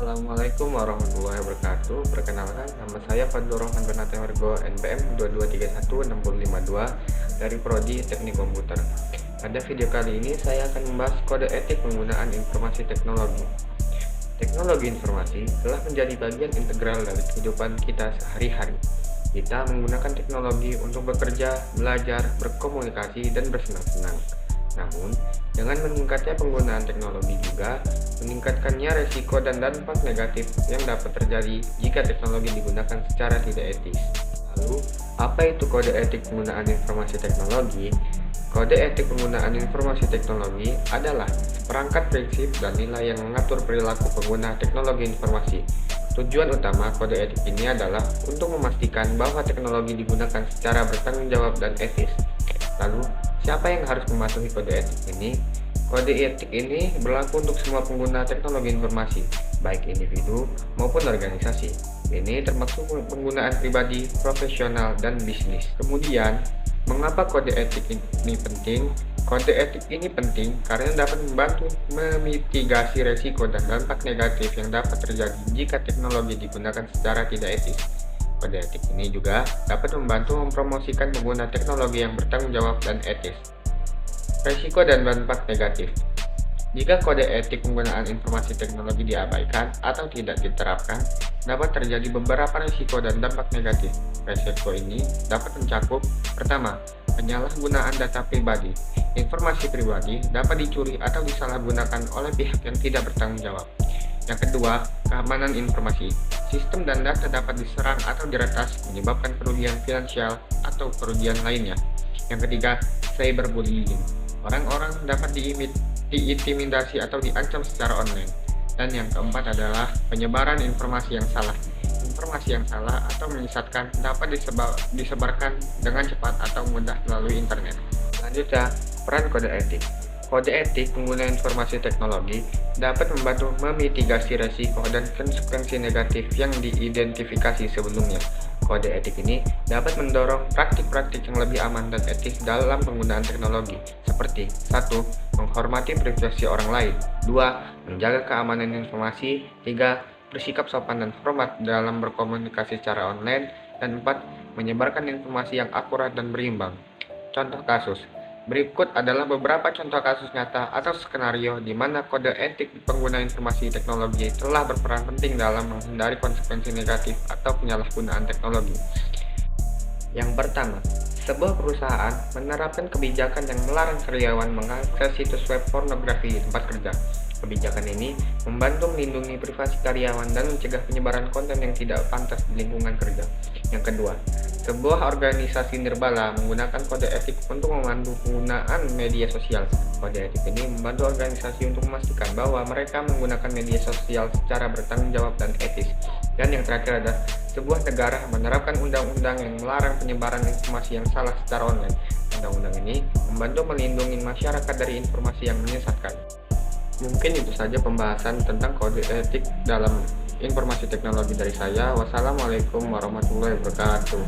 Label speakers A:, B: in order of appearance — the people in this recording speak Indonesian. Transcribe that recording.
A: Assalamualaikum warahmatullahi wabarakatuh. Perkenalkan, nama saya Fadlur Rahman Bernata Wargo, NPM 22316052 dari Prodi Teknik Komputer. Pada video kali ini saya akan membahas kode etik penggunaan informasi teknologi. Teknologi informasi telah menjadi bagian integral dari kehidupan kita sehari-hari. Kita menggunakan teknologi untuk bekerja, belajar, berkomunikasi, dan bersenang-senang. Namun, dengan meningkatnya penggunaan teknologi juga meningkatkannya resiko dan dampak negatif yang dapat terjadi jika teknologi digunakan secara tidak etis. Lalu, apa itu kode etik penggunaan informasi teknologi? Kode etik penggunaan informasi teknologi adalah perangkat prinsip dan nilai yang mengatur perilaku pengguna teknologi informasi. Tujuan utama kode etik ini adalah untuk memastikan bahwa teknologi digunakan secara bertanggung jawab dan etis. Lalu, siapa yang harus mematuhi kode etik ini? Kode etik ini berlaku untuk semua pengguna teknologi informasi, baik individu maupun organisasi. Ini termasuk penggunaan pribadi, profesional, dan bisnis. Kemudian, mengapa kode etik ini penting? Kode etik ini penting karena dapat membantu memitigasi resiko dan dampak negatif yang dapat terjadi jika teknologi digunakan secara tidak etis. Kode etik ini juga dapat membantu mempromosikan pengguna teknologi yang bertanggung jawab dan etis. Resiko dan dampak negatif. Jika kode etik penggunaan informasi teknologi diabaikan atau tidak diterapkan, dapat terjadi beberapa resiko dan dampak negatif. Resiko ini dapat mencakup: pertama, penyalahgunaan data pribadi. Informasi pribadi dapat dicuri atau disalahgunakan oleh pihak yang tidak bertanggung jawab. Yang kedua, keamanan informasi. Sistem dan data dapat diserang atau diretas, menyebabkan kerugian finansial atau kerugian lainnya. Yang ketiga, cyberbullying. Orang-orang dapat diintimidasi atau diancam secara online. Dan yang keempat adalah penyebaran informasi yang salah. Informasi yang salah atau menyesatkan dapat disebarkan dengan cepat atau mudah melalui internet. Selanjutnya, peran kode etik. Kode etik pengguna informasi teknologi dapat membantu memitigasi resiko dan konsekuensi negatif yang diidentifikasi sebelumnya. Kode etik ini dapat mendorong praktik-praktik yang lebih aman dan etis dalam penggunaan teknologi, seperti 1. Menghormati privasi orang lain, 2. Menjaga keamanan informasi, 3. Bersikap sopan dan hormat dalam berkomunikasi secara online, dan 4. Menyebarkan informasi yang akurat dan berimbang. Contoh kasus. Berikut adalah beberapa contoh kasus nyata atau skenario di mana kode etik pengguna informasi teknologi telah berperan penting dalam menghindari konsekuensi negatif atau penyalahgunaan teknologi. Yang pertama, sebuah perusahaan menerapkan kebijakan yang melarang karyawan mengakses situs web pornografi di tempat kerja. Kebijakan ini membantu melindungi privasi karyawan dan mencegah penyebaran konten yang tidak pantas di lingkungan kerja. Yang kedua, sebuah organisasi nirbala menggunakan kode etik untuk memandu penggunaan media sosial. Kode etik ini membantu organisasi untuk memastikan bahwa mereka menggunakan media sosial secara bertanggung jawab dan etis. Dan yang terakhir adalah sebuah negara menerapkan undang-undang yang melarang penyebaran informasi yang salah secara online. Undang-undang ini membantu melindungi masyarakat dari informasi yang menyesatkan. Mungkin itu saja pembahasan tentang kode etik dalam informasi teknologi dari saya. Wassalamualaikum warahmatullahi wabarakatuh.